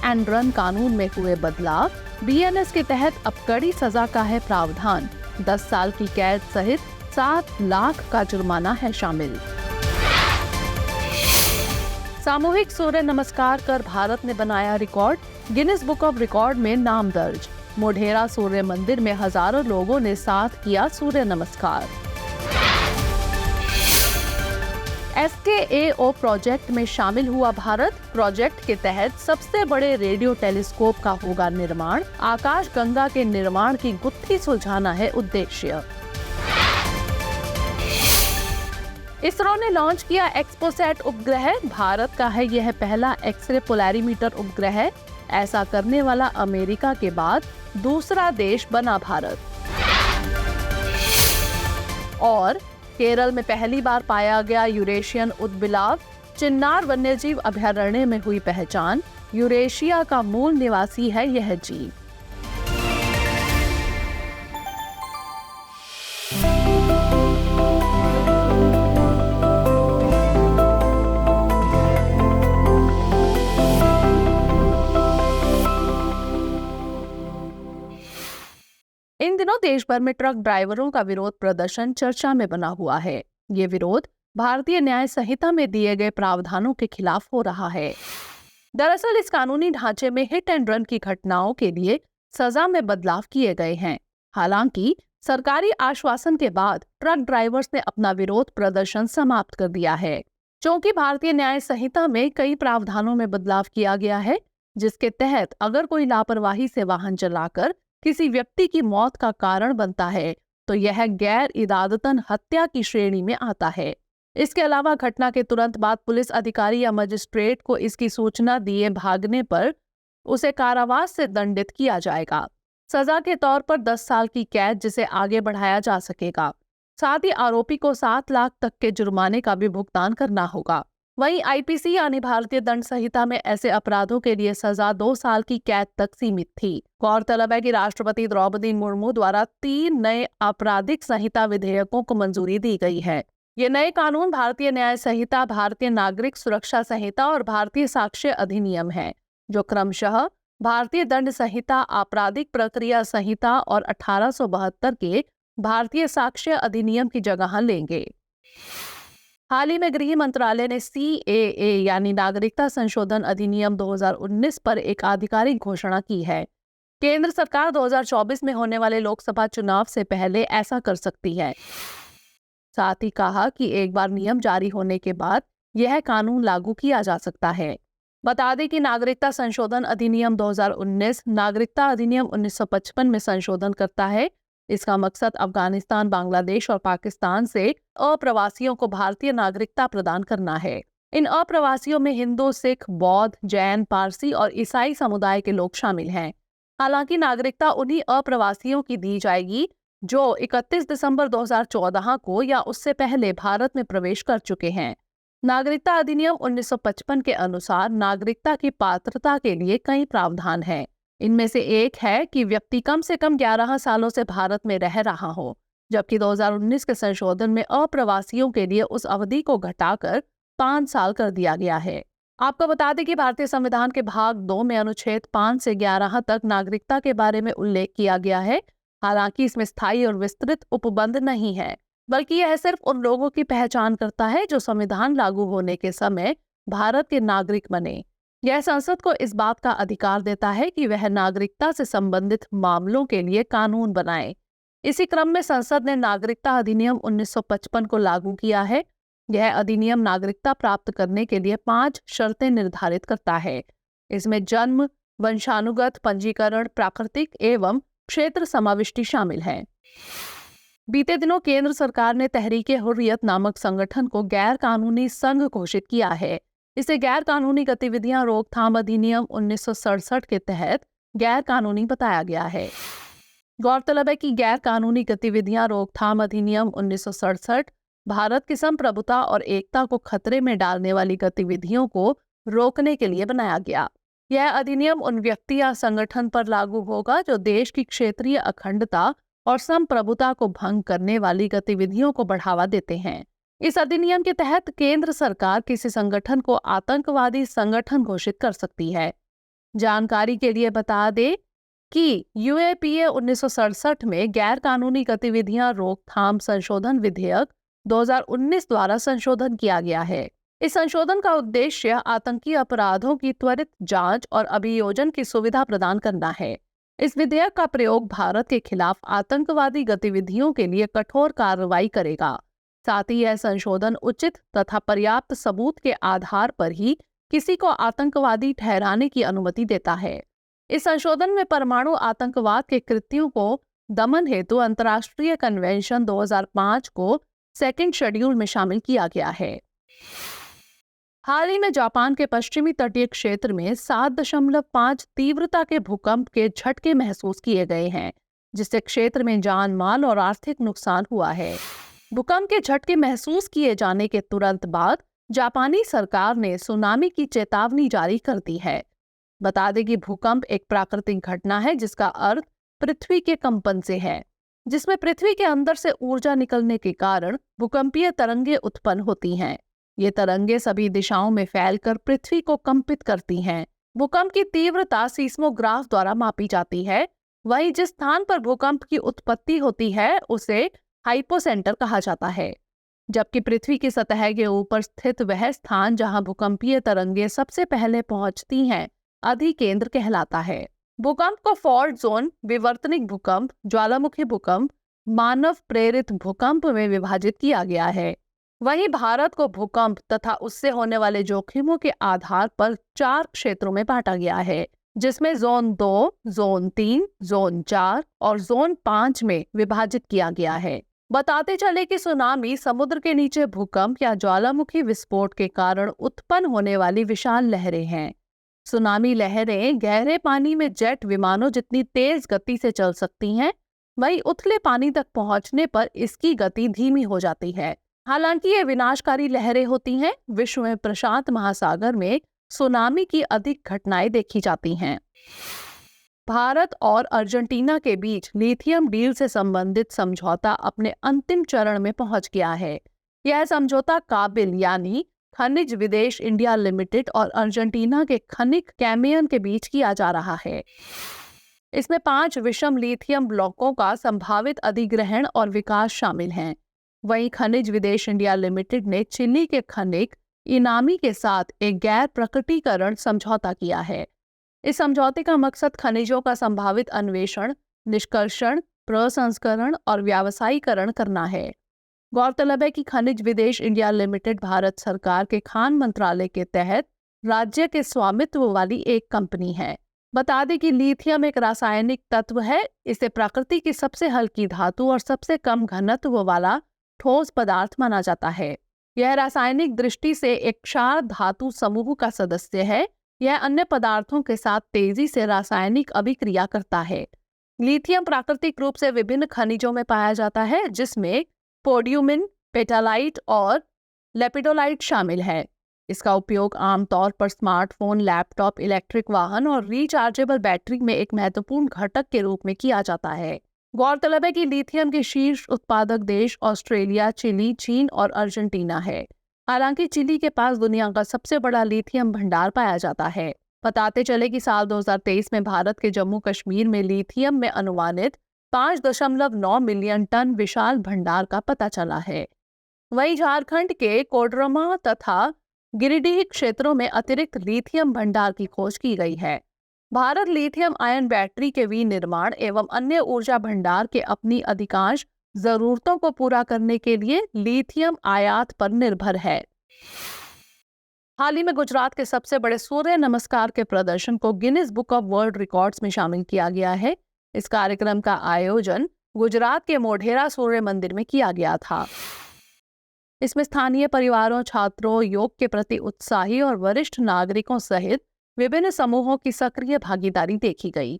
And run कानून में हुए बदलाव। बीएनएस के तहत अब कड़ी सजा का है प्रावधान। 10 साल की कैद सहित 7 लाख का जुर्माना है शामिल। सामूहिक सूर्य नमस्कार कर भारत ने बनाया record. Guinness book of record में नाम दर्ज। मोढेरा सूर्य मंदिर में हजारों लोगों ने साथ किया सूर्य नमस्कार। SKAO प्रोजेक्ट में शामिल हुआ भारत। प्रोजेक्ट के तहत सबसे बड़े रेडियो टेलीस्कोप का होगा निर्माण। आकाश गंगा के निर्माण की गुत्थी सुलझाना है उद्देश्य। इसरो ने लॉन्च किया एक्सपोसैट उपग्रह। भारत का है यह पहला एक्सरे पोलैरीमीटर उपग्रह। ऐसा करने वाला अमेरिका के बाद दूसरा देश बना भारत। और केरल में पहली बार पाया गया यूरेशियन उदबिलाव। चिन्नार वन्यजीव अभयारण्य में हुई पहचान। यूरेशिया का मूल निवासी है यह जीव। इन दिनों देश भर में ट्रक ड्राइवरों का विरोध प्रदर्शन चर्चा में बना हुआ है। ये विरोध भारतीय न्याय संहिता में दिए गए प्रावधानों के खिलाफ हो रहा है। दरअसल इस कानूनी ढांचे में हिट एंड रन की घटनाओं के लिए सजा में बदलाव किए गए हैं। हालांकि सरकारी आश्वासन के बाद ट्रक ड्राइवर्स ने अपना विरोध प्रदर्शन समाप्त कर दिया है, क्योंकि भारतीय न्याय संहिता में कई प्रावधानों में बदलाव किया गया है, जिसके तहत अगर कोई लापरवाही से वाहन चलाकर किसी व्यक्ति की मौत का कारण बनता है तो यह गैर इरादतन हत्या की श्रेणी में आता है। इसके अलावा घटना के तुरंत बाद पुलिस अधिकारी या मजिस्ट्रेट को इसकी सूचना दिए भागने पर उसे कारावास से दंडित किया जाएगा। सजा के तौर पर 10 साल की कैद, जिसे आगे बढ़ाया जा सकेगा। साथ ही आरोपी को 7 लाख तक के जुर्माने का भी भुगतान करना होगा। वहीं आईपीसी यानी भारतीय दंड संहिता में ऐसे अपराधों के लिए सजा 2 साल की कैद तक सीमित थी। गौरतलब है कि राष्ट्रपति द्रौपदी मुर्मू द्वारा 3 नए आपराधिक संहिता विधेयकों को मंजूरी दी गई है। ये नए कानून भारतीय न्याय संहिता, भारतीय नागरिक सुरक्षा संहिता और भारतीय साक्ष्य अधिनियम हैं, जो क्रमशः भारतीय दंड संहिता, आपराधिक प्रक्रिया संहिता और 1872 के भारतीय साक्ष्य अधिनियम की जगह लेंगे। हाल ही में गृह मंत्रालय ने CAA यानी नागरिकता संशोधन अधिनियम 2019 पर एक आधिकारिक घोषणा की है। केंद्र सरकार 2024 में होने वाले लोकसभा चुनाव से पहले ऐसा कर सकती है। साथ ही कहा कि एक बार नियम जारी होने के बाद यह कानून लागू किया जा सकता है। बता दें कि नागरिकता संशोधन अधिनियम 2019 नागरिकता अधिनियम 1955 में संशोधन करता है। इसका मकसद अफगानिस्तान, बांग्लादेश और पाकिस्तान से अप्रवासियों को भारतीय नागरिकता प्रदान करना है। इन अप्रवासियों में हिंदू, सिख, बौद्ध, जैन, पारसी और ईसाई समुदाय के लोग शामिल हैं। हालांकि नागरिकता उन्हीं अप्रवासियों की दी जाएगी जो 31 दिसंबर 2014 को या उससे पहले भारत में प्रवेश कर चुके हैं। नागरिकता अधिनियम 1955 के अनुसार नागरिकता की पात्रता के लिए कई प्रावधान हैं। इनमें से एक है कि व्यक्ति कम से कम 11 सालों से भारत में रह रहा हो, जबकि 2019 के संशोधन में अप्रवासियों के लिए उस अवधि को घटाकर 5 साल कर दिया गया है। आपको बता दें कि भारतीय संविधान के भाग 2 में अनुच्छेद 5 से 11 तक नागरिकता के बारे में उल्लेख किया गया है। हालांकि इसमें स्थायी और विस्तृत उपबंध नहीं है, बल्कि यह सिर्फ उन लोगों की पहचान करता है जो संविधान लागू होने के समय भारत के नागरिक बने। यह संसद को इस बात का अधिकार देता है कि वह नागरिकता से संबंधित मामलों के लिए कानून बनाए। इसी क्रम में संसद ने नागरिकता अधिनियम 1955 को लागू किया है। यह अधिनियम नागरिकता प्राप्त करने के लिए 5 शर्तें निर्धारित करता है। इसमें जन्म, वंशानुगत, पंजीकरण, प्राकृतिक एवं क्षेत्र समाविष्टि शामिल है। बीते दिनों केंद्र सरकार ने तहरीके हुर्रियत नामक संगठन को गैर कानूनी संघ घोषित किया है। इसे गैर कानूनी गतिविधियां रोकथाम अधिनियम 1967 के तहत गैर कानूनी बताया गया है। गौरतलब है कि गैर कानूनी गतिविधियां रोकथाम अधिनियम 1967 भारत की संप्रभुता और एकता को खतरे में डालने वाली गतिविधियों को रोकने के लिए बनाया गया। यह अधिनियम उन व्यक्ति या संगठन पर लागू होगा जो देश की क्षेत्रीय अखंडता और संप्रभुता को भंग करने वाली गतिविधियों को बढ़ावा देते हैं। इस अधिनियम के तहत केंद्र सरकार किसी संगठन को आतंकवादी संगठन घोषित कर सकती है। जानकारी के लिए बता दें कि यूएपीए 1967 में गैर कानूनी गतिविधियां रोकथाम संशोधन विधेयक 2019 द्वारा संशोधन किया गया है। इस संशोधन का उद्देश्य आतंकी अपराधों की त्वरित जांच और अभियोजन की सुविधा प्रदान करना है। इस विधेयक का प्रयोग भारत के खिलाफ आतंकवादी गतिविधियों के लिए कठोर कार्रवाई करेगा। साथ ही यह संशोधन उचित तथा पर्याप्त सबूत के आधार पर ही किसी को आतंकवादी ठहराने की अनुमति देता है। इस संशोधन में परमाणु आतंकवाद के कृत्यों को दमन हेतु अंतर्राष्ट्रीय कन्वेंशन 2005 को सेकंड शेड्यूल में शामिल किया गया है। हाल ही में जापान के पश्चिमी तटीय क्षेत्र में 7.5 तीव्रता के भूकंप के झटके महसूस किए गए हैं, जिससे क्षेत्र में जान माल और आर्थिक नुकसान हुआ है। भूकंप के झटके महसूस किए जाने के तुरंत बाद जापानी सरकार ने सुनामी की चेतावनी जारी कर दी है। बता दें कि भूकंप एक प्राकृतिक घटना है जिसका अर्थ पृथ्वी के कंपन से है, जिसमें पृथ्वी के अंदर से ऊर्जा निकलने के कारण भूकंपीय तरंगे उत्पन्न होती हैं। ये तरंगे सभी दिशाओं में फैलकर पृथ्वी को कंपित करती हैं। भूकंप की तीव्रता सीस्मोग्राफ द्वारा मापी जाती है। वहीं जिस स्थान पर भूकंप की उत्पत्ति होती है उसे हाइपोसेंटर कहा जाता है, जबकि पृथ्वी की सतह के ऊपर स्थित वह स्थान जहां भूकंपीय तरंगे सबसे पहले पहुंचती हैं अधिकेंद्र कहलाता है। भूकंप को फॉल्ट जोन, विवर्तनिक भूकंप, ज्वालामुखी भूकंप, मानव प्रेरित भूकंप में विभाजित किया गया है। वहीं भारत को भूकंप तथा उससे होने वाले जोखिमों के आधार पर 4 क्षेत्रों में बांटा गया है, जिसमें जोन 2, जोन 3, जोन 4 और जोन 5 में विभाजित किया गया है। बताते चले कि सुनामी समुद्र के नीचे भूकंप या ज्वालामुखी विस्फोट के कारण उत्पन्न होने वाली विशाल लहरें हैं। सुनामी लहरें गहरे पानी में जेट विमानों जितनी तेज गति से चल सकती हैं, वहीं उथले पानी तक पहुंचने पर इसकी गति धीमी हो जाती है। हालांकि ये विनाशकारी लहरें होती हैं। विश्व में प्रशांत महासागर में सुनामी की अधिक घटनाएं देखी जाती हैं। भारत और अर्जेंटीना के बीच लिथियम डील से संबंधित समझौता अपने अंतिम चरण में पहुंच गया है। यह समझौता काबिल यानी खनिज विदेश इंडिया लिमिटेड और अर्जेंटीना के खनिक कैमियन के बीच किया जा रहा है। इसमें 5 विषम लिथियम ब्लॉकों का संभावित अधिग्रहण और विकास शामिल हैं। वहीं खनिज विदेश इंडिया लिमिटेड ने चिली के खनिक इनामी के साथ एक गैर प्रकटीकरण समझौता किया है। इस समझौते का मकसद खनिजों का संभावित अन्वेषण, निष्कर्षण, प्रसंस्करण और व्यावसायीकरण करना है। गौरतलब है कि खनिज विदेश इंडिया लिमिटेड भारत सरकार के खान मंत्रालय के तहत राज्य के स्वामित्व वाली एक कंपनी है। बता दें कि लिथियम एक रासायनिक तत्व है। इसे प्रकृति की सबसे हल्की धातु और सबसे कम घनत्व वाला ठोस पदार्थ माना जाता है। यह रासायनिक दृष्टि से एक क्षार धातु समूह का सदस्य है। यह अन्य पदार्थों के साथ तेजी से रासायनिक अभिक्रिया करता है। लिथियम प्राकृतिक रूप से विभिन्न खनिजों में पाया जाता है, जिसमें पोडियमिन, पेटालाइट और लेपिडोलाइट शामिल है। इसका उपयोग आमतौर पर स्मार्टफोन, लैपटॉप, इलेक्ट्रिक वाहन और रिचार्जेबल बैटरी में एक महत्वपूर्ण घटक के रूप में किया जाता है। गौरतलब है कि लिथियम के शीर्ष उत्पादक देश ऑस्ट्रेलिया, चिली, चीन और अर्जेंटीना है। हालांकि चिली के पास दुनिया का सबसे बड़ा लिथियम भंडार पाया जाता है। बताते चले कि साल 2023 में भारत के जम्मू कश्मीर में लिथियम में अनुमानित 5.9 मिलियन टन विशाल भंडार का पता चला है। वहीं झारखंड के कोडरमा तथा गिरिडीह क्षेत्रों में अतिरिक्त लिथियम भंडार की खोज की गई है। भारत लिथियम आयन बैटरी के विनिर्माण एवं अन्य ऊर्जा भंडार के अपनी अधिकांश जरूरतों को पूरा करने के लिए लिथियम आयात पर निर्भर है। हाल ही में गुजरात के सबसे बड़े सूर्य नमस्कार के प्रदर्शन को Guinness book of world records में शामिल किया गया है। इस कार्यक्रम का आयोजन गुजरात के मोढेरा सूर्य मंदिर में किया गया था। इसमें स्थानीय परिवारों, छात्रों, योग के प्रति उत्साही और वरिष्ठ नागरिकों सहित विभिन्न समूहों की सक्रिय भागीदारी देखी गई।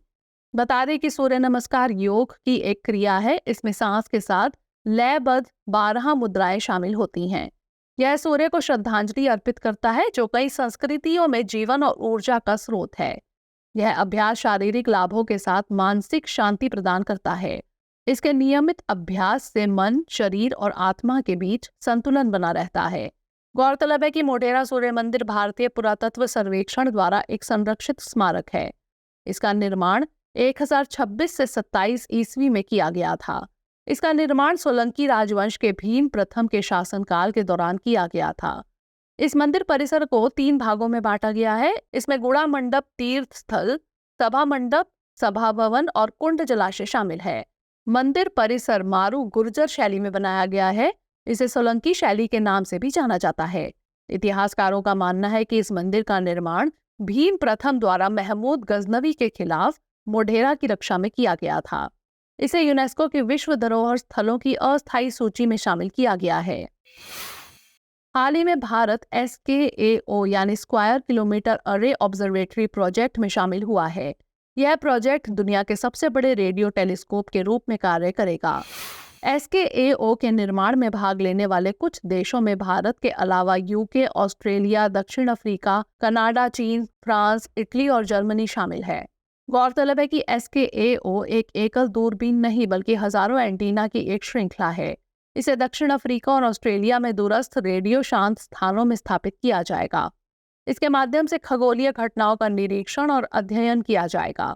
बता दें कि सूर्य नमस्कार योग की एक क्रिया है। इसमें सांस के साथ लयबद्ध 12 मुद्राएं शामिल होती हैं। यह सूर्य को श्रद्धांजलि अर्पित करता है, जो कई संस्कृतियों में जीवन और ऊर्जा का स्रोत है। यह अभ्यास शारीरिक लाभों के साथ मानसिक शांति प्रदान करता है। इसके नियमित अभ्यास से मन, शरीर और आत्मा के बीच संतुलन बना रहता है। गौरतलब है कि मोढेरा सूर्य मंदिर भारतीय पुरातत्व सर्वेक्षण द्वारा एक संरक्षित स्मारक है। इसका निर्माण 1026 से 27 ईस्वी में किया गया था। इसका निर्माण सोलंकी राजवंश के भीम प्रथम के शासनकाल के दौरान किया गया था। इस मंदिर परिसर को 3 भागों में बांटा गया है। इसमें गुड़ा मंडप, तीर्थ स्थल, सभा मंडप, सभा भवन और कुंड जलाशय शामिल है। मंदिर परिसर मारू गुर्जर शैली में बनाया गया है। इसे सोलंकी शैली के नाम से भी जाना जाता है। इतिहासकारों का मानना है कि इस मंदिर का निर्माण भीम प्रथम द्वारा महमूद गजनवी के खिलाफ मोढेरा की रक्षा में किया गया था। इसे यूनेस्को की विश्व धरोहर स्थलों की अस्थायी सूची में शामिल किया गया है। हाल ही में भारत SKAO यानी स्क्वायर किलोमीटर अरे ऑब्जर्वेटरी प्रोजेक्ट में शामिल हुआ है। यह प्रोजेक्ट दुनिया के सबसे बड़े रेडियो टेलीस्कोप के रूप में कार्य करेगा। SKAO के निर्माण में भाग लेने वाले कुछ देशों में भारत के अलावा UK, ऑस्ट्रेलिया, दक्षिण अफ्रीका, कनाडा, चीन, फ्रांस, इटली और जर्मनी शामिल है। गौरतलब है कि SKAO एक एकल दूरबीन नहीं बल्कि हजारों एंटीना की एक श्रृंखला है। इसे दक्षिण अफ्रीका और ऑस्ट्रेलिया में दूरस्थ रेडियो शांत स्थानों में स्थापित किया जाएगा। इसके माध्यम से खगोलीय घटनाओं का निरीक्षण और अध्ययन किया जाएगा।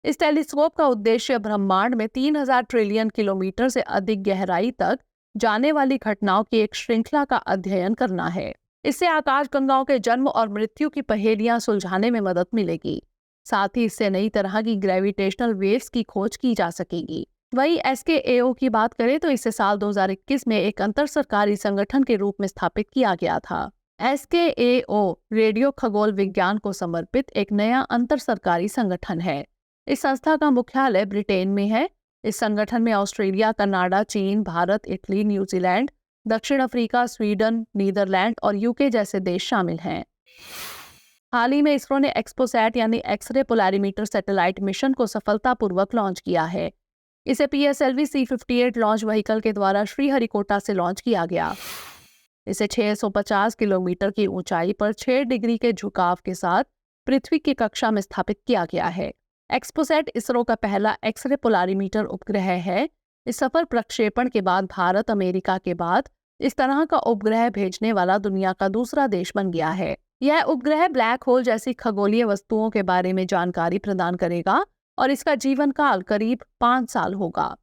इस टेलीस्कोप का उद्देश्य ब्रह्मांड में 3000 ट्रिलियन किलोमीटर से अधिक गहराई तक जाने वाली घटनाओं की एक श्रृंखला का अध्ययन करना है। इससे आकाशगंगाओं के जन्म और मृत्यु की पहेलियां सुलझाने में मदद मिलेगी। साथ ही इससे नई तरह की ग्रेविटेशनल वेव्स की खोज की जा सकेगी। वहीं SKAO की बात करें तो इसे साल 2021 में एक अंतर सरकारी संगठन के रूप में स्थापित किया गया था। SKAO रेडियो खगोल विज्ञान को समर्पित एक नया अंतर सरकारी संगठन है। इस संस्था का मुख्यालय ब्रिटेन में है। इस संगठन में ऑस्ट्रेलिया, कनाडा, चीन, भारत, इटली, न्यूजीलैंड, दक्षिण अफ्रीका, स्वीडन, नीदरलैंड और UK जैसे देश शामिल हैं। हाल ही में इसरो ने एक्सपोसैट यानी एक्सरे पोलैरिमीटर सैटेलाइट मिशन को सफलतापूर्वक लॉन्च किया है। इसे PSLV C-58 लॉन्च व्हीकल के द्वारा श्रीहरिकोटा से लॉन्च किया गया। इसे 650 किलोमीटर की ऊंचाई पर 6 डिग्री के झुकाव के साथ पृथ्वी की कक्षा में स्थापित किया गया है। एक्सपोसैट इसरो का पहला एक्सरे पोलैरिमीटर उपग्रह है। इस सफल प्रक्षेपण के बाद भारत अमेरिका के बाद इस तरह का उपग्रह भेजने वाला दुनिया का दूसरा देश बन गया है। यह उपग्रह ब्लैक होल जैसी खगोलीय वस्तुओं के बारे में जानकारी प्रदान करेगा और इसका जीवन काल करीब 5 साल होगा।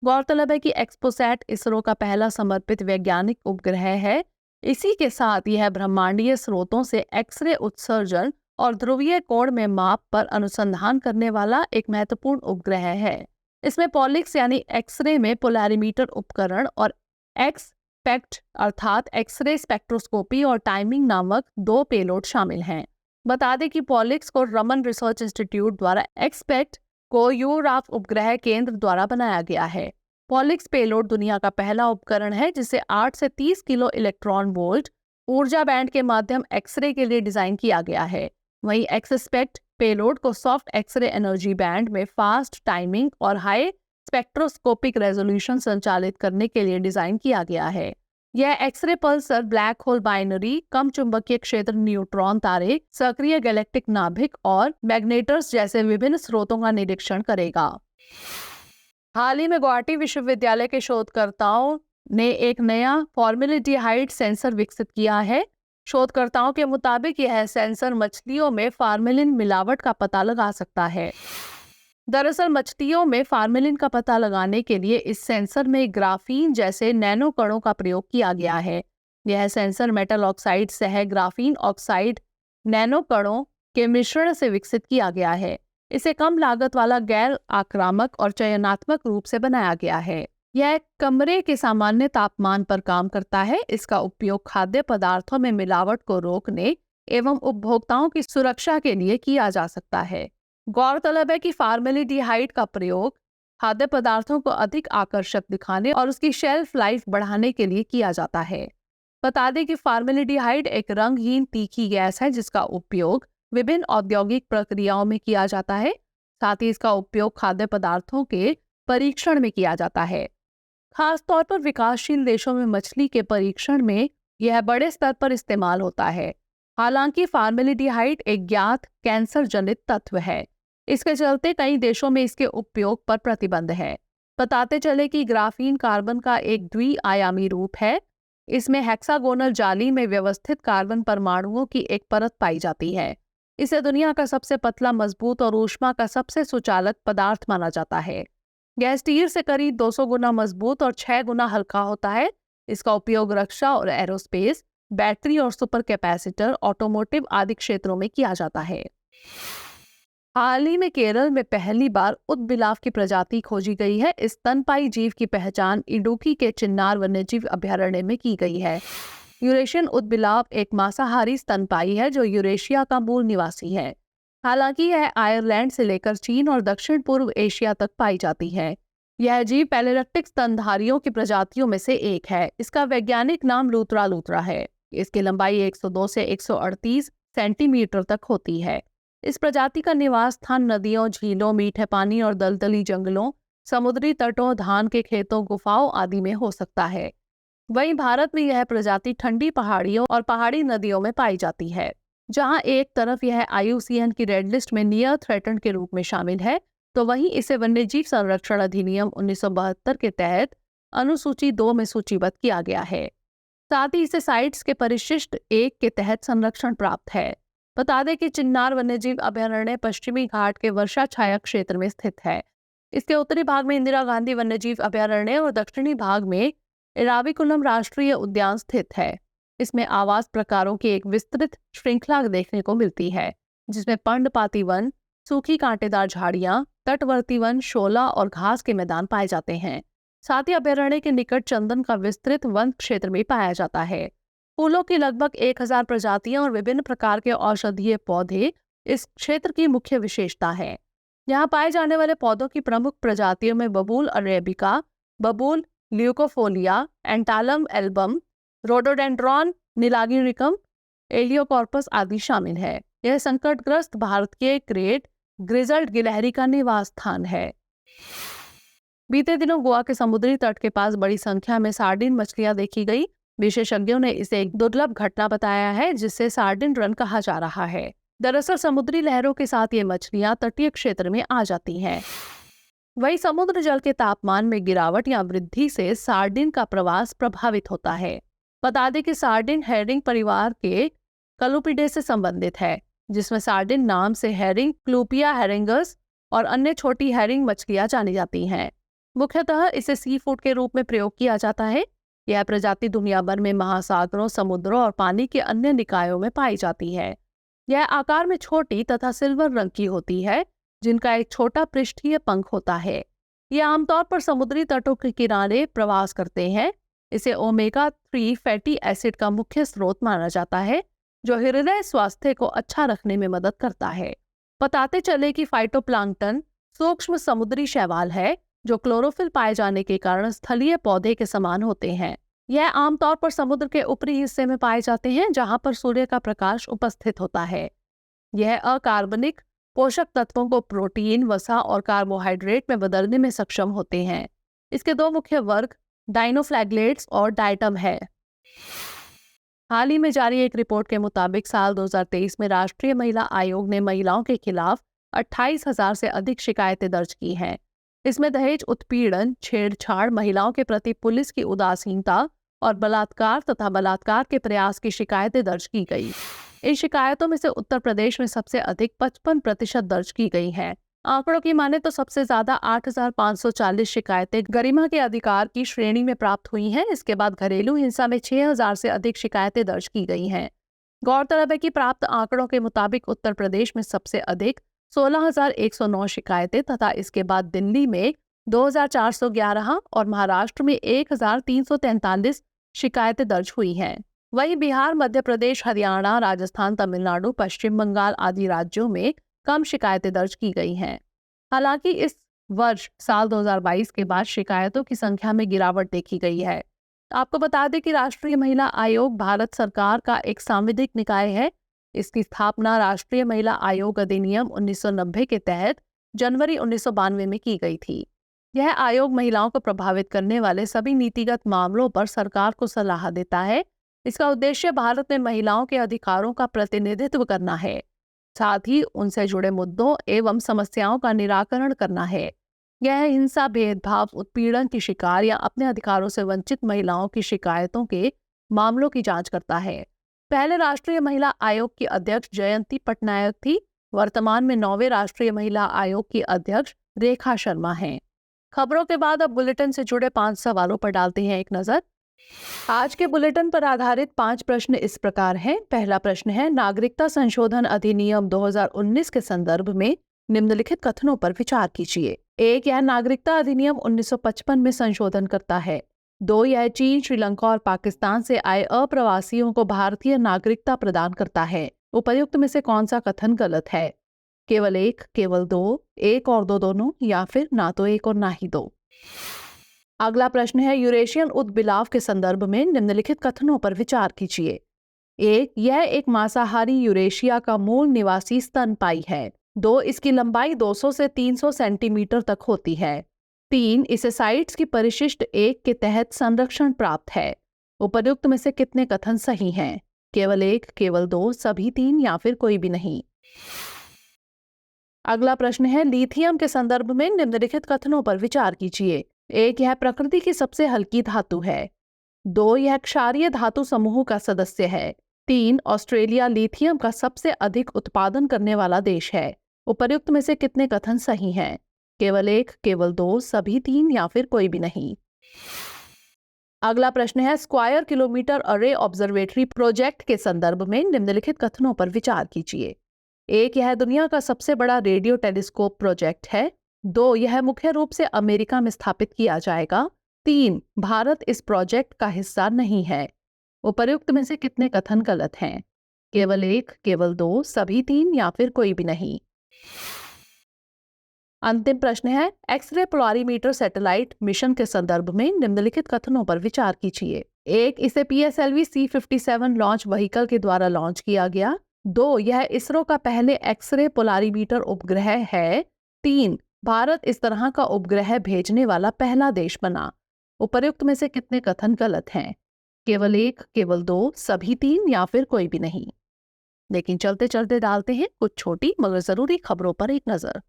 गौरतलब है कि एक्सपोसैट इसरो का पहला समर्पित वैज्ञानिक उपग्रह है। इसी के साथ यह ब्रह्मांडीय स्रोतों से एक्सरे उत्सर्जन और ध्रुवीय कोण में माप पर अनुसंधान करने वाला एक महत्वपूर्ण उपग्रह है। इसमें पॉलिक्स यानी एक्सरे में पोलैरिमीटर उपकरण और एक्सपेक्ट अर्थात एक्सरे स्पेक्ट्रोस्कोपी और टाइमिंग नामक 2 पेलोड शामिल हैं। बता दें कि पॉलिक्स को रमन रिसर्च इंस्टीट्यूट द्वारा एक्सपेक्ट को यूराफ उपग्रह केंद्र द्वारा बनाया गया है। पॉलिक्स पेलोड दुनिया का पहला उपकरण है जिसे 8 से 30 किलो इलेक्ट्रॉन वोल्ट ऊर्जा बैंड के माध्यम एक्सरे के लिए डिजाइन किया गया है। वहीं एक्सपेक्ट पेलोड को सॉफ्ट एक्सरे एनर्जी बैंड में फास्ट टाइमिंग और हाई स्पेक्ट्रोस्कोपिक रेजोल्यूशन संचालित करने के लिए डिजाइन किया गया है। यह X-ray pulsar black hole binary, कम चुंबकीय क्षेत्र न्यूट्रॉन तारे, सक्रिय गैलेक्टिक नाभिक और मैग्नेटर्स जैसे विभिन्न स्रोतों का निरीक्षण करेगा। हाल ही में गुवाहाटी विश्वविद्यालय के शोधकर्ताओं ने एक नया फॉर्मेल्डिहाइड सेंसर विकसित किया है। शोधकर्ताओं के मुताबिक यह सेंसर मछलियों में फार्मेलिन मिलावट का पता लगा सकता है। दरअसल मछलियों में फार्मेलिन का पता लगाने के लिए इस सेंसर में ग्राफीन जैसे नैनो कणों का प्रयोग किया गया है। यह सेंसर मेटल ऑक्साइड सह ग्राफीन ऑक्साइड नैनो कणों के मिश्रण से विकसित किया गया है। इसे कम लागत वाला, गैर आक्रामक और चयनात्मक रूप से बनाया गया है। यह कमरे के सामान्य तापमान पर काम करता है। इसका उपयोग खाद्य पदार्थों में मिलावट को रोकने एवं उपभोक्ताओं की सुरक्षा के लिए किया जा सकता है। गौरतलब है कि फॉर्मेल्डिहाइड का प्रयोग खाद्य पदार्थों को अधिक आकर्षक दिखाने और उसकी शेल्फ लाइफ बढ़ाने के लिए किया जाता है। बता दें कि फॉर्मेल्डिहाइड एक रंगहीन तीखी गैस है जिसका उपयोग विभिन्न औद्योगिक प्रक्रियाओं में किया जाता है। साथ ही इसका उपयोग खाद्य पदार्थों के परीक्षण में किया जाता है। खासतौर पर विकासशील देशों में मछली के परीक्षण में यह बड़े स्तर पर इस्तेमाल होता है। हालांकि फॉर्मेल्डिहाइड एक ज्ञात कैंसर जनित तत्व है। इसके चलते कई देशों में इसके उपयोग पर प्रतिबंध है। बताते चले कि ग्राफीन कार्बन का एक द्विआयामी रूप है। इसमें हेक्सागोनल जाली में व्यवस्थित कार्बन परमाणुओं की एक परत पाई जाती है। इसे दुनिया का सबसे पतला, मजबूत और ऊष्मा का सबसे सुचालक पदार्थ माना जाता है। यह स्टील से करीब 200 गुना मजबूत और 6 गुना हल्का होता है। इसका उपयोग रक्षा और एरोस्पेस, बैटरी और सुपर कैपेसिटर, ऑटोमोटिव आदि क्षेत्रों में किया जाता है। हाल ही में केरल में पहली बार ऊदबिलाव की प्रजाति खोजी गई है। इस स्तनपायी जीव की पहचान इडुक्की के चिन्नार वन्यजीव अभयारण्य में की गई है। यूरेशियन ऊदबिलाव एक मांसाहारी स्तनपायी है जो यूरेशिया का मूल निवासी है। हालांकि यह आयरलैंड से लेकर चीन और दक्षिण पूर्व एशिया तक पाई जाती है। यह जीव पैलेरक्टिक स्तनधारियों की प्रजातियों में से एक है। इसका वैज्ञानिक नाम लूत्रा लूत्रा है। इसकी लंबाई 102 से 138 सेंटीमीटर तक होती है। इस प्रजाति का निवास स्थान नदियों, झीलों, मीठे पानी और दलदली जंगलों, समुद्री तटों, धान के खेतों, गुफाओं आदि में हो सकता है। वहीं भारत में यह प्रजाति ठंडी पहाड़ियों और पहाड़ी नदियों में पाई जाती है। जहां एक तरफ यह IUCN की रेड लिस्ट में नियर थ्रेटन्ड के रूप में शामिल है, तो वहीं इसे वन्यजीव संरक्षण अधिनियम 1972 के तहत अनुसूची 2 में सूचीबद्ध किया गया है। साथ ही इसे साइट्स के परिशिष्ट 1 के तहत संरक्षण प्राप्त है। बता दें कि चिन्नार वन्यजीव अभयारण्य पश्चिमी घाट के वर्षा छाया क्षेत्र में स्थित है। इसके उत्तरी भाग में इंदिरा गांधी वन्यजीव अभयारण्य और दक्षिणी भाग में एराविकुलम राष्ट्रीय उद्यान स्थित है। इसमें आवास प्रकारों की एक विस्तृत श्रृंखला देखने को मिलती है, जिसमें पर्णपाती वन, सूखी कांटेदार झाड़ियां, तटवर्ती वन, शोला और घास के मैदान पाए जाते हैं। साथ ही अभयारण्य के निकट चंदन का विस्तृत वन क्षेत्र में पाया जाता है। फूलों की लगभग 1000 प्रजातियां और विभिन्न प्रकार के औषधीय पौधे इस क्षेत्र की मुख्य विशेषता है। यहाँ पाए जाने वाले पौधों की प्रमुख प्रजातियों में बबूल अरेबिका, बबूल ल्यूकोफोलिया, एंटालम एल्बम, रोडोडेंड्रॉन नीलागिरिकम, एलियोकॉर्पस आदि शामिल है। यह संकटग्रस्त भारत के ग्रेट ग्रिजल्ड गिलहरी का निवास स्थान है। बीते दिनों गोवा के समुद्री तट के पास बड़ी संख्या में सार्डिन मछलियां देखी गई। विशेषज्ञों ने इसे एक दुर्लभ घटना बताया है, जिसे सार्डिन रन कहा जा रहा है। दरअसल समुद्री लहरों के साथ ये मछलियां तटीय क्षेत्र में आ जाती हैं। वहीं समुद्र जल के तापमान में गिरावट या वृद्धि से सार्डिन का प्रवास प्रभावित होता है। बता दें कि सार्डिन हेरिंग परिवार के कलुपिडे से संबंधित है, जिसमें सार्डिन नाम से हेरिंग, क्लूपिया हेरिंगस और अन्य छोटी हेरिंग मछलियां जानी जाती हैं। मुख्यतः इसे सी फूड के रूप में प्रयोग किया जाता है। यह प्रजाति दुनिया भर में महासागरों, समुद्रों और पानी के अन्य निकायों में पाई जाती है। यह आकार में छोटी तथा सिल्वर रंग की होती है, जिनका एक छोटा पृष्ठीय पंख होता है। ये आमतौर पर समुद्री तटों के किनारे प्रवास करते हैं। इसे ओमेगा 3 फैटी एसिड का मुख्य स्रोत माना जाता है, जो हृदय स्वास्थ्य को अच्छा रखने में मदद करता है। बताते चले कि फाइटोप्लैंक्टन सूक्ष्म समुद्री शैवाल है, जो क्लोरोफिल पाए जाने के कारण स्थलीय पौधे के समान होते हैं। यह आमतौर पर समुद्र के ऊपरी हिस्से में पाए जाते हैं, जहां पर सूर्य का प्रकाश उपस्थित होता है। यह अकार्बनिक पोषक तत्वों को प्रोटीन, वसा और कार्बोहाइड्रेट में बदलने में सक्षम होते हैं। इसके 2 मुख्य वर्ग डाइनोफ्लैगेलेट्स और डाइटम है। हाल ही में जारी एक रिपोर्ट के मुताबिक साल 2023 में राष्ट्रीय महिला आयोग ने महिलाओं के खिलाफ 28,000 से अधिक शिकायतें दर्ज की हैं। इसमें दहेज उत्पीड़न, छेड़छाड़, महिलाओं के प्रति पुलिस की उदासीनता और बलात्कार तथा बलात्कार के प्रयास की शिकायतें दर्ज की गई। इन शिकायतों में से उत्तर प्रदेश में सबसे अधिक 55% दर्ज की गई हैं। आंकड़ों की माने तो सबसे ज्यादा 8,540 शिकायतें गरिमा के अधिकार की श्रेणी में प्राप्त हुई हैं। इसके बाद घरेलू हिंसा में 6,000 से अधिक शिकायतें दर्ज की गई हैं। गौरतलब है कि प्राप्त आंकड़ों के मुताबिक उत्तर प्रदेश में सबसे अधिक 16,109 शिकायतें तथा इसके बाद दिल्ली में 2,411 और महाराष्ट्र में 1,343 शिकायतें दर्ज हुई हैं। वहीं बिहार, मध्य प्रदेश, हरियाणा, राजस्थान, तमिलनाडु, पश्चिम बंगाल आदि राज्यों में कम शिकायतें दर्ज की गई हैं। हालांकि इस वर्ष साल 2022 के बाद शिकायतों की संख्या में गिरावट देखी गई है। आपको बता दें कि राष्ट्रीय महिला आयोग भारत सरकार का एक सांविधिक निकाय है। इसकी स्थापना राष्ट्रीय महिला आयोग अधिनियम 1990 के तहत जनवरी 1992 में की गई थी। यह आयोग महिलाओं को प्रभावित करने वाले सभी नीतिगत मामलों पर सरकार को सलाह देता है। इसका उद्देश्य भारत में महिलाओं के अधिकारों का प्रतिनिधित्व करना है, साथ ही उनसे जुड़े मुद्दों एवं समस्याओं का निराकरण करना है। यह हिंसा, भेदभाव, उत्पीड़न की शिकार या अपने अधिकारों से वंचित महिलाओं की शिकायतों के मामलों की जांच करता है। पहले राष्ट्रीय महिला आयोग की अध्यक्ष जयंती पटनायक थी। वर्तमान में 9वें राष्ट्रीय महिला आयोग की अध्यक्ष रेखा शर्मा हैं। खबरों के बाद अब बुलेटिन से जुड़े 5 सवालों पर डालते हैं एक नजर। आज के बुलेटिन पर आधारित 5 प्रश्न इस प्रकार हैं। पहला प्रश्न है, नागरिकता संशोधन अधिनियम 2019 के संदर्भ में निम्नलिखित कथनों पर विचार कीजिए। 1, यह नागरिकता अधिनियम 1955 में संशोधन करता है। 2, यह चीन, श्रीलंका और पाकिस्तान से आए अप्रवासियों को भारतीय नागरिकता प्रदान करता है। उपर्युक्त में से कौन सा कथन गलत है? केवल 1, केवल 2, 1 और 2 दोनों, या फिर ना तो 1 और ना ही 2। अगला प्रश्न है, यूरेशियन उद्बिलाव के संदर्भ में निम्नलिखित कथनों पर विचार कीजिए। 1, यह एक मांसाहारी यूरेशिया का मूल निवासी स्तनपायी है। 2, इसकी लंबाई 200 से 300 सेंटीमीटर तक होती है। 3, इसे साइट्स की परिशिष्ट 1 के तहत संरक्षण प्राप्त है। उपर्युक्त में से कितने कथन सही हैं? केवल 1, केवल 2, सभी 3 या फिर कोई भी नहीं। अगला प्रश्न है, लिथियम के संदर्भ में निम्नलिखित कथनों पर विचार कीजिए। 1, यह प्रकृति की सबसे हल्की धातु है। 2, यह क्षारीय धातु समूह का सदस्य है। 3, ऑस्ट्रेलिया लिथियम का सबसे अधिक उत्पादन करने वाला देश है। उपर्युक्त में से कितने कथन सही हैं? केवल 1, केवल 2, सभी 3 या फिर कोई भी नहीं। अगला प्रश्न है, स्क्वायर किलोमीटर अरे ऑब्जर्वेटरी प्रोजेक्ट के संदर्भ में निम्नलिखित कथनों पर विचार कीजिए। 1, यह दुनिया का सबसे बड़ा रेडियो टेलीस्कोप प्रोजेक्ट है। 2, यह मुख्य रूप से अमेरिका में स्थापित किया जाएगा। 3, भारत इस प्रोजेक्ट का हिस्सा नहीं है। उपर्युक्त में से कितने कथन गलत हैं? केवल 1, केवल 2, सभी 3 या फिर कोई भी नहीं। अंतिम प्रश्न है, एक्सरे पोलारीमीटर सैटेलाइट मिशन के संदर्भ में निम्नलिखित कथनों पर विचार कीजिए। 1, इसे PSLV C57 लॉन्च व्हीकल के द्वारा लॉन्च किया गया। 2, यह इसरो का पहले एक्सरे पोलारीमीटर उपग्रह है। 3, भारत इस तरह का उपग्रह भेजने वाला पहला देश बना। उपर्युक्त में से कितने कथन गलत हैं? केवल 1, केवल 2, सभी 3 या फिर कोई भी नहीं। लेकिन चलते चलते डालते हैं कुछ छोटी मगर जरूरी खबरों पर एक नजर।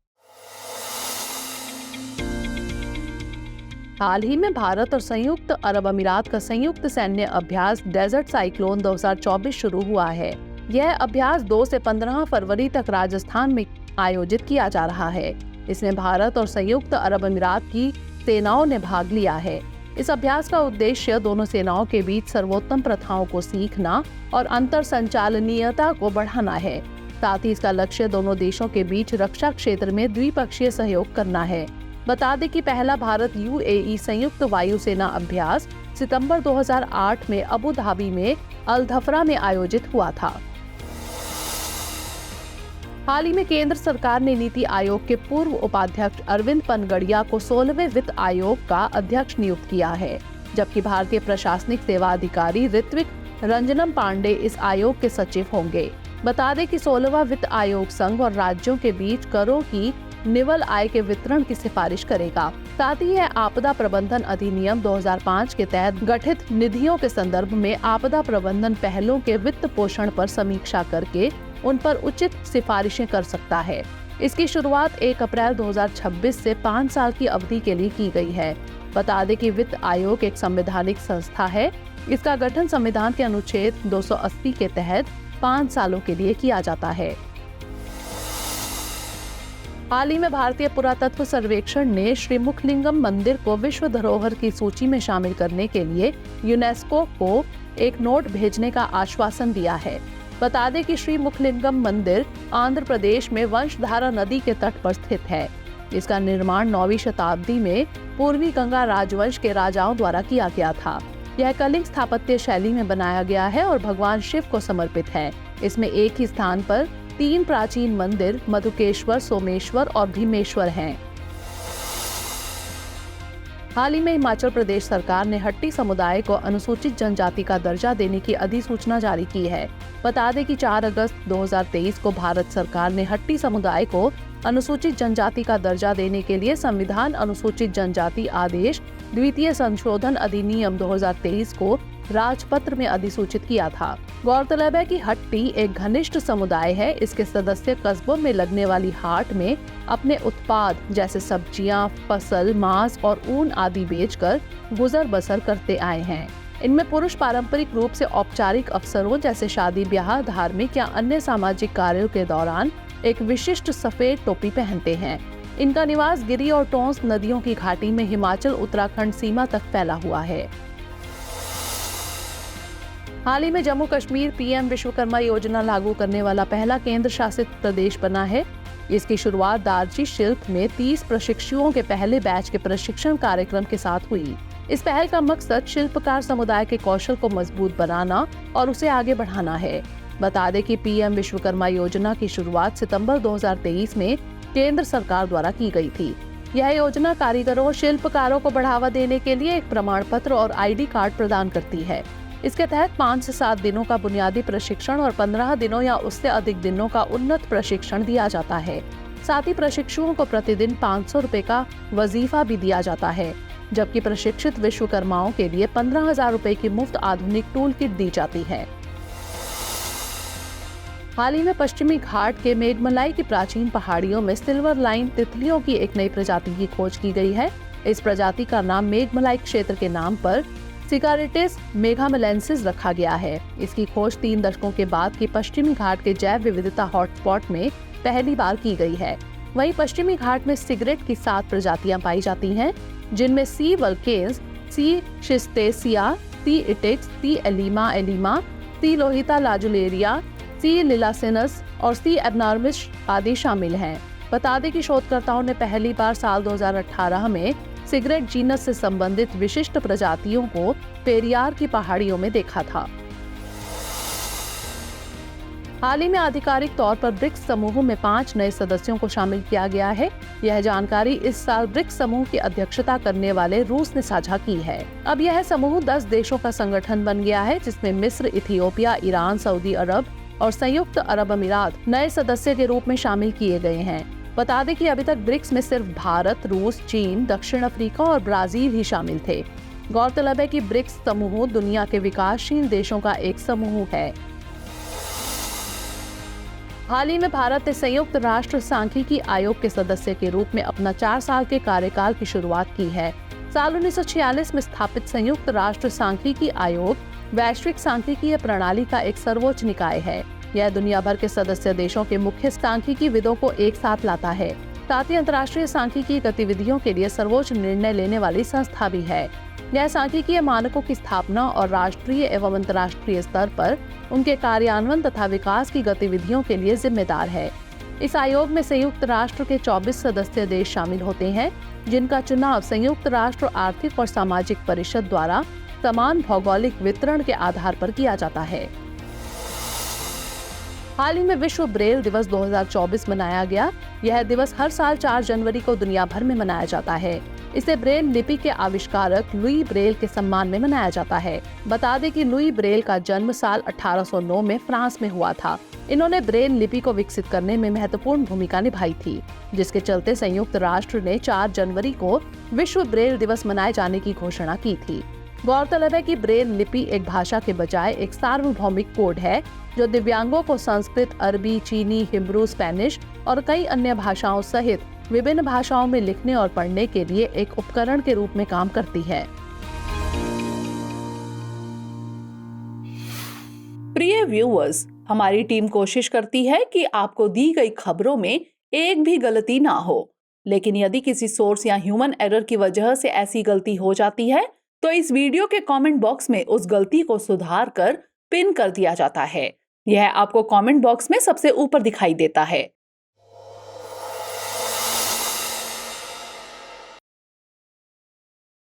हाल ही में भारत और संयुक्त अरब अमीरात का संयुक्त सैन्य अभ्यास डेजर्ट साइक्लोन 2024 शुरू हुआ है। यह अभ्यास 2 से 15 फरवरी तक राजस्थान में आयोजित किया जा रहा है। इसमें भारत और संयुक्त अरब अमीरात की सेनाओं ने भाग लिया है। इस अभ्यास का उद्देश्य दोनों सेनाओं के बीच सर्वोत्तम प्रथाओं को सीखना और अंतर संचालनीयता को बढ़ाना है। साथ ही इसका लक्ष्य दोनों देशों के बीच रक्षा क्षेत्र में द्विपक्षीय सहयोग करना है। बता दें कि पहला भारत UAE संयुक्त वायुसेना अभ्यास सितंबर 2008 में अबू धाबी में अल धफरा में आयोजित हुआ था। हाल ही में केंद्र सरकार ने नीति आयोग के पूर्व उपाध्यक्ष अरविंद पनगड़िया को 16वें वित्त आयोग का अध्यक्ष नियुक्त किया है, जबकि भारतीय प्रशासनिक सेवा अधिकारी ऋत्विक रंजनम पांडे इस आयोग के सचिव होंगे। बता दें कि 16वां वित्त आयोग संघ और राज्यों के बीच करों की निवल आय के वितरण की सिफारिश करेगा। साथ ही यह आपदा प्रबंधन अधिनियम 2005 के तहत गठित निधियों के संदर्भ में आपदा प्रबंधन पहलों के वित्त पोषण पर समीक्षा करके उन पर उचित सिफारिशें कर सकता है। इसकी शुरुआत 1 अप्रैल 2026 से 5 साल की अवधि के लिए की गई है। बता दें कि वित्त आयोग एक संवैधानिक संस्था है। इसका गठन संविधान के अनुच्छेद 280 के तहत 5 सालों के लिए किया जाता है। हाल ही में भारतीय पुरातत्व सर्वेक्षण ने श्री मुखलिंगम मंदिर को विश्व धरोहर की सूची में शामिल करने के लिए यूनेस्को को एक नोट भेजने का आश्वासन दिया है। बता दें कि श्री मुखलिंगम मंदिर आंध्र प्रदेश में वंशधारा नदी के तट पर स्थित है। इसका निर्माण 9वीं शताब्दी में पूर्वी गंगा राजवंश के राजाओं द्वारा किया गया था। यह कलिंग स्थापत्य शैली में बनाया गया है और भगवान शिव को समर्पित है। इसमें एक ही स्थान पर 3 प्राचीन मंदिर मधुकेश्वर, सोमेश्वर और भीमेश्वर हैं। हाल ही में हिमाचल प्रदेश सरकार ने हट्टी समुदाय को अनुसूचित जनजाति का दर्जा देने की अधिसूचना जारी की है। बता दें कि 4 अगस्त 2023 को भारत सरकार ने हट्टी समुदाय को अनुसूचित जनजाति का दर्जा देने के लिए संविधान अनुसूचित जनजाति आदेश द्वितीय संशोधन अधिनियम 2023 को राजपत्र में अधिसूचित किया था। गौरतलब है कि हट्टी एक घनिष्ठ समुदाय है। इसके सदस्य कस्बों में लगने वाली हाट में अपने उत्पाद जैसे सब्जियां, फसल, मांस और ऊन आदि बेचकर गुजर बसर करते आए हैं। इनमें पुरुष पारंपरिक रूप से औपचारिक अवसरों जैसे शादी ब्याह, धार्मिक या अन्य सामाजिक कार्यों के दौरान एक विशिष्ट सफेद टोपी पहनते हैं। इनका निवास गिरी और टोंस नदियों की घाटी में हिमाचल उत्तराखंड सीमा तक फैला हुआ है। हाल ही में जम्मू कश्मीर पीएम विश्वकर्मा योजना लागू करने वाला पहला केंद्र शासित प्रदेश बना है। इसकी शुरुआत दार्जी शिल्प में 30 प्रशिक्षुओं के पहले बैच के प्रशिक्षण कार्यक्रम के साथ हुई। इस पहल का मकसद शिल्पकार समुदाय के कौशल को मजबूत बनाना और उसे आगे बढ़ाना है। बता दें कि पीएम विश्वकर्मा योजना की शुरुआत सितंबर 2023 में केंद्र सरकार द्वारा की गई थी। यह योजना कारीगरों और शिल्पकारों को बढ़ावा देने के लिए एक प्रमाण पत्र और आईडी कार्ड प्रदान करती है। इसके तहत 5 से 7 दिनों का बुनियादी प्रशिक्षण और 15 दिनों या उससे अधिक दिनों का उन्नत प्रशिक्षण दिया जाता है। साथ ही प्रशिक्षुओं को प्रतिदिन 500 रुपए का वजीफा भी दिया जाता है, जबकि प्रशिक्षित विश्वकर्माओं के लिए 15,000 रुपए की मुफ्त आधुनिक टूल किट दी जाती है। हाल ही में पश्चिमी घाट के मेघमलाई की प्राचीन पहाड़ियों में सिल्वर लाइन तितलियों की एक नई प्रजाति की खोज की गई है। इस प्रजाति का नाम मेघमलाई क्षेत्र के नाम पर सिकारिटिस मेघामेलेंसिस रखा गया है। इसकी खोज 3 दशकों के बाद की पश्चिमी घाट के जैव विविधता हॉटस्पॉट में पहली बार की गई है। वहीं पश्चिमी घाट में सिगरेट की 7 प्रजातियां पाई जाती हैं, जिनमें सी वल्केन्स, सी शिस्टेसिया, सी इटिक्स, सी एलिमा एलिमा, सी लोहिता लाजुलेरिया, सी लिलासिनस और सी एबनॉर्मिस आदि शामिल हैं। बता दें कि शोधकर्ताओं ने पहली बार साल 2018 में सिगरेट जीनस से संबंधित विशिष्ट प्रजातियों को पेरियार की पहाड़ियों में देखा था। हाल ही में आधिकारिक तौर पर ब्रिक्स समूह में 5 नए सदस्यों को शामिल किया गया है। यह जानकारी इस साल ब्रिक्स समूह की अध्यक्षता करने वाले रूस ने साझा की है। अब यह समूह 10 देशों का संगठन बन गया है, जिसमें मिस्र, इथियोपिया, ईरान, सऊदी अरब और संयुक्त अरब अमीरात नए सदस्य के रूप में शामिल किए गए हैं। बता दें कि अभी तक ब्रिक्स में सिर्फ भारत, रूस, चीन, दक्षिण अफ्रीका और ब्राजील ही शामिल थे। गौरतलब है कि ब्रिक्स समूह दुनिया के विकासशील देशों का एक समूह है। हाल ही में भारत ने संयुक्त राष्ट्र सांख्यिकी आयोग के सदस्य के रूप में अपना 4 साल के कार्यकाल की शुरुआत की है। साल 1946 में स्थापित संयुक्त राष्ट्र सांख्यिकी आयोग वैश्विक सांख्यिकीय प्रणाली का एक सर्वोच्च निकाय है। यह दुनिया भर के सदस्य देशों के मुख्य सांख्यिकी विदों को एक साथ लाता है। साथ ही अंतर्राष्ट्रीय सांख्यिकीय गतिविधियों के लिए सर्वोच्च निर्णय लेने वाली संस्था भी है। यह सांख्यिकीय मानकों की स्थापना और राष्ट्रीय एवं अंतर्राष्ट्रीय स्तर पर उनके कार्यान्वयन तथा विकास की गतिविधियों के लिए जिम्मेदार है। इस आयोग में संयुक्त राष्ट्र के 24 सदस्य देश शामिल होते हैं, जिनका चुनाव संयुक्त राष्ट्र आर्थिक और सामाजिक परिषद द्वारा समान भौगोलिक वितरण के आधार पर किया जाता है। हाल ही में विश्व ब्रेल दिवस 2024 मनाया गया। यह दिवस हर साल 4 जनवरी को दुनिया भर में मनाया जाता है। इसे ब्रेल लिपि के आविष्कारक लुई ब्रेल के सम्मान में मनाया जाता है। बता दें कि लुई ब्रेल का जन्म साल 1809 में फ्रांस में हुआ था। इन्होंने ब्रेल लिपि को विकसित करने में महत्वपूर्ण भूमिका निभाई थी, जिसके चलते संयुक्त राष्ट्र ने 4 जनवरी को विश्व ब्रेल दिवस मनाए जाने की घोषणा की थी। गौरतलब है कि ब्रेल लिपि एक भाषा के बजाय एक सार्वभौमिक कोड है, जो दिव्यांगों को संस्कृत, अरबी, चीनी, हिब्रू, स्पेनिश और कई अन्य भाषाओं सहित विभिन्न भाषाओं में लिखने और पढ़ने के लिए एक उपकरण के रूप में काम करती है। प्रिय व्यूअर्स, हमारी टीम कोशिश करती है कि आपको दी गई खबरों में एक भी गलती ना हो, लेकिन यदि किसी सोर्स या ह्यूमन एरर की वजह से ऐसी गलती हो जाती है तो इस वीडियो के कमेंट बॉक्स में उस गलती को सुधार कर पिन कर दिया जाता है। यह आपको कमेंट बॉक्स में सबसे ऊपर दिखाई देता है।